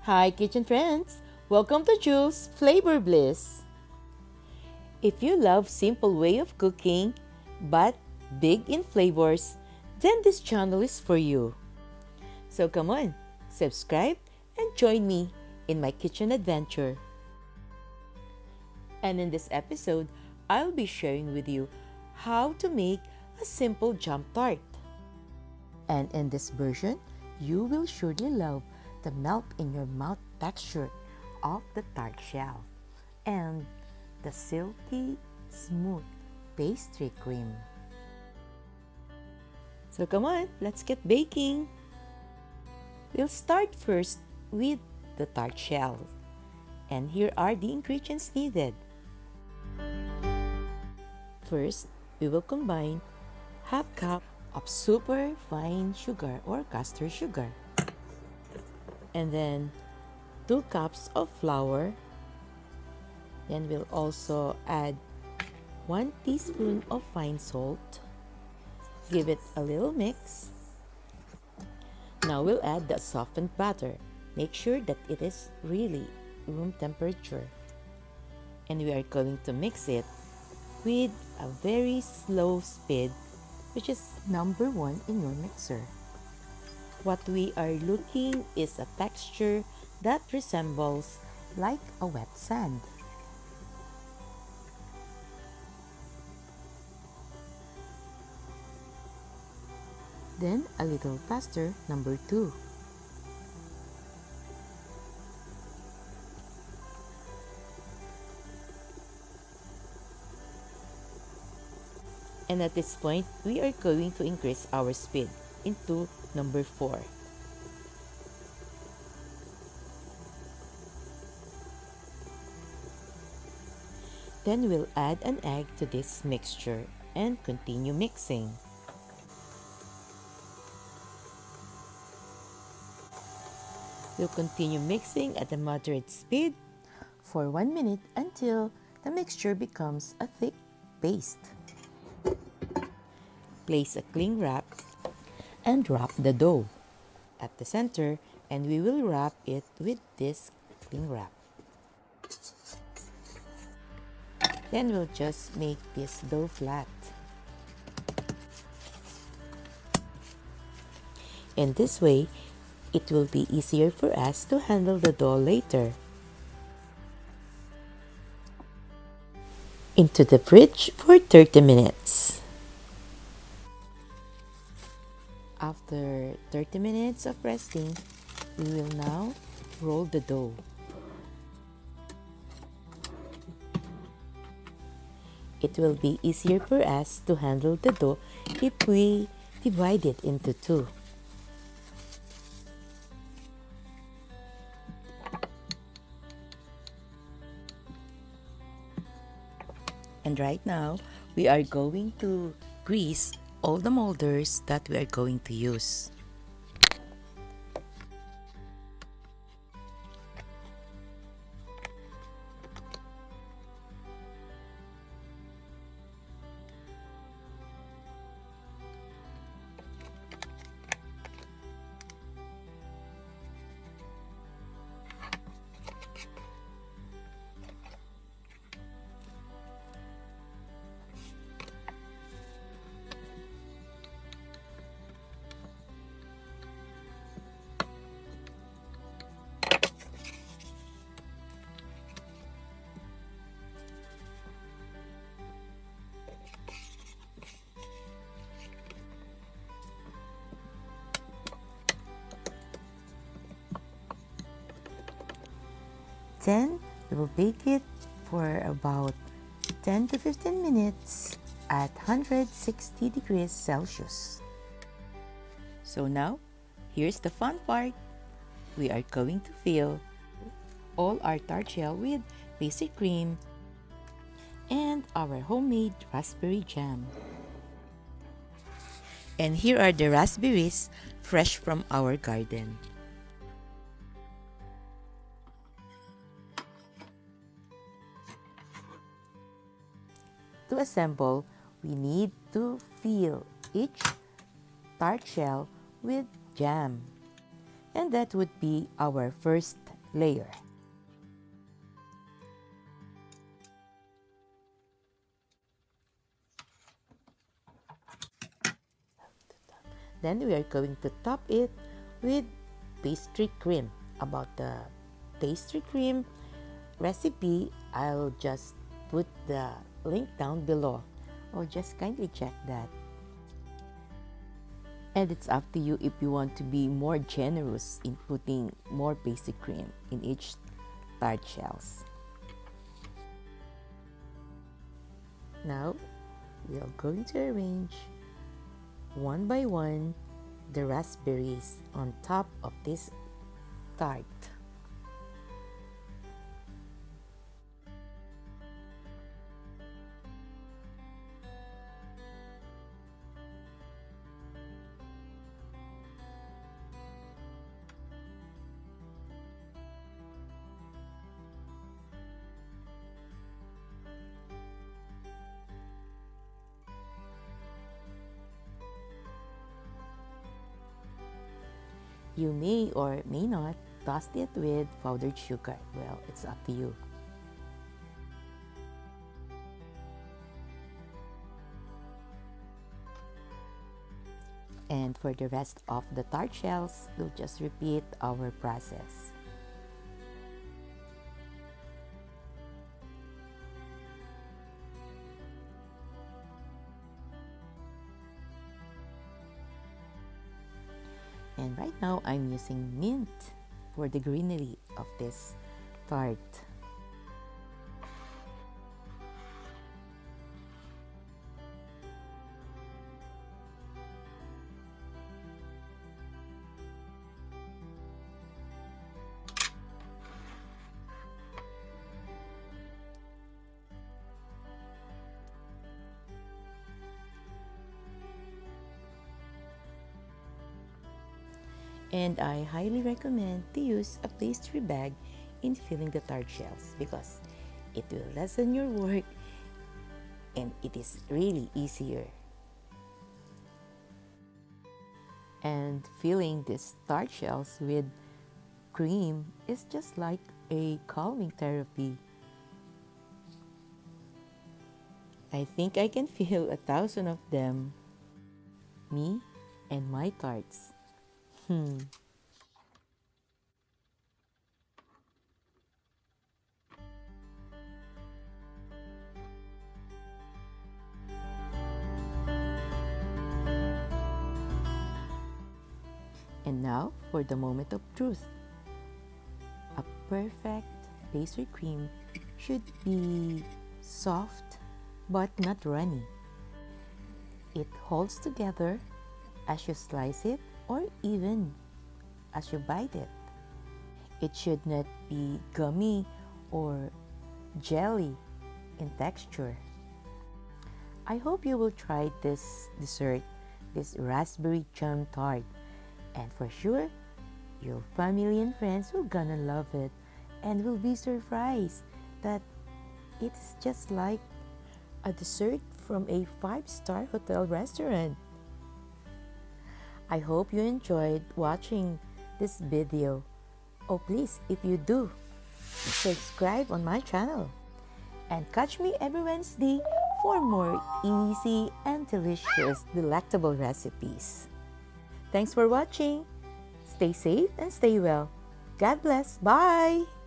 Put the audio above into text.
Hi kitchen friends! Welcome to Jules Flavor Bliss! If you love simple way of cooking but big in flavors, then this channel is for you. So come on, subscribe and join me in my kitchen adventure. And in this episode, I'll be sharing with you how to make a simple jam tart. And in this version, you will surely love the melt in your mouth texture of the tart shell and the silky smooth pastry cream. So come on, let's get baking. We'll start first with the tart shell. And here are the ingredients needed. First, we will combine half cup of super fine sugar or custard sugar. And then 2 cups of flour. Then we'll also add 1 teaspoon of fine salt. Give it a little mix. Now we'll add the softened butter. Make sure that it is really room temperature. And we are going to mix it with a very slow speed, which is number 1 in your mixer. What we are looking is a texture that resembles like a wet sand. Then a little faster, number 2. And at this point, we are going to increase our speed into number 4. Then we'll add an egg to this mixture and continue mixing. We'll continue mixing at a moderate speed for 1 minute until the mixture becomes a thick paste. Place a cling wrap and wrap the dough at the center, and we will wrap it with this cling wrap. Then we'll just make this dough flat. In this way, it will be easier for us to handle the dough later. Into the fridge for 30 minutes. After 30 minutes of resting, we will now roll the dough. It will be easier for us to handle the dough if we divide it into 2. And right now, we are going to grease all the molders that we are going to use. Then we will bake it for about 10 to 15 minutes at 160 degrees Celsius. So now, here's the fun part. We are going to fill all our tart shell with pastry cream and our homemade raspberry jam. And here are the raspberries fresh from our garden. To assemble, we need to fill each tart shell with jam. And that would be our first layer. Then we are going to top it with pastry cream. About the pastry cream recipe, I'll just put the link down below, or just kindly check that. And it's up to you if you want to be more generous in putting more pastry cream in each tart shells. Now, we are going to arrange one by one the raspberries on top of this tart. You may or may not toast it with powdered sugar. Well, it's up to you. And for the rest of the tart shells, we'll just repeat our process. And right now, I'm using mint for the greenery of this tart. And I highly recommend to use a pastry bag in filling the tart shells because it will lessen your work and it is really easier. And filling these tart shells with cream is just like a calming therapy. I think I can feel 1,000 of them. Me and my tarts. And now for the moment of truth. A perfect pastry cream should be soft but not runny. It holds together as you slice it or even as you bite it. It should not be gummy or jelly in texture. I hope you will try this dessert, this raspberry jam tart, and for sure, your family and friends will gonna love it and will be surprised that it's just like a dessert from a 5-star hotel restaurant. I hope you enjoyed watching this video. Oh please, if you do, subscribe on my channel and catch me every Wednesday for more easy and delicious, delectable recipes. Thanks for watching. Stay safe and stay well. God bless. Bye.